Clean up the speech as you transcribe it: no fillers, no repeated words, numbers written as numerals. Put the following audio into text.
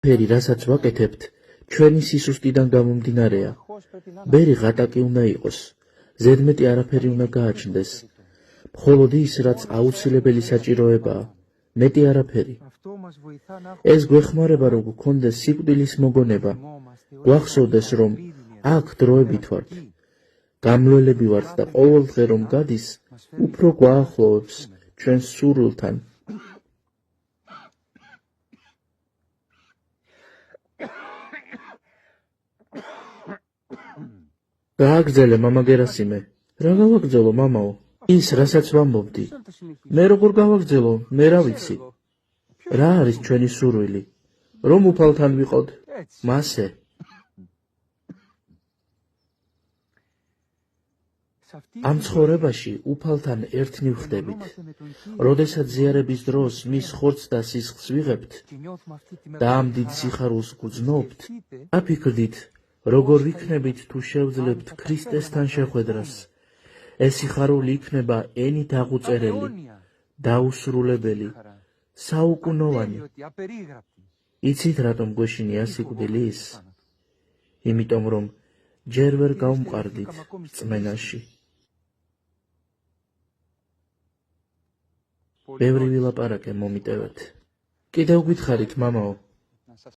ფერი, რასაც ვაკეთებთ, ჩვენი სისუსტიდან გამომდინარეა. ბერი ღატაკი უნდა იყოს, ზედმეტი არაფერი უნდა გააჩნდეს. მხოლოდ ის, რაც აუცილებელი საჭიროებაა, მეტი არაფერი. ეს გვეხმარება, რომ გქონდეს სიკვდილის მოგონება, გვახსოვდეს, რომ აქ დროებით ვართ. გამლველები ვართ და ყოველ დღე რომ გადის, უფრო გვაახლოვებს ჩვენს სურვილთან. გააგრძელე, მამა გერასიმე. რა გავაგრძელო, მამაო? ის, რასაც ვამბობდი. მე როგორ გავაგრძელო, მე რა ვიცი. რა არის ჩვენი სურვილი? რომ უფალთან ვიყოთ, მასე. ამ ცხოვრებაში უფალთან ერთნი ვხდებით. როდესაც ზიარების დროს მის ხორცს და სისხლს ვიღებთ და ამ დიდ სიხარულს გვგზნობთ, აფიქრდით, როგორ ვიქნებით თუ შევძლებთ ქრისტესთან შეხვედრას. ეს სიხარული იქნება ენით აღუწერელი, დაუსრულებელი, საუკუნოვანი. იცით რატომ გვეშინია სიკვდილის? იმიტომ რომ ჯერ ვერ გავმყარდით რწმენაში. ბევრი ვილაპარაკე, მომიტევეთ. კიდევ გითხარით, მამაო?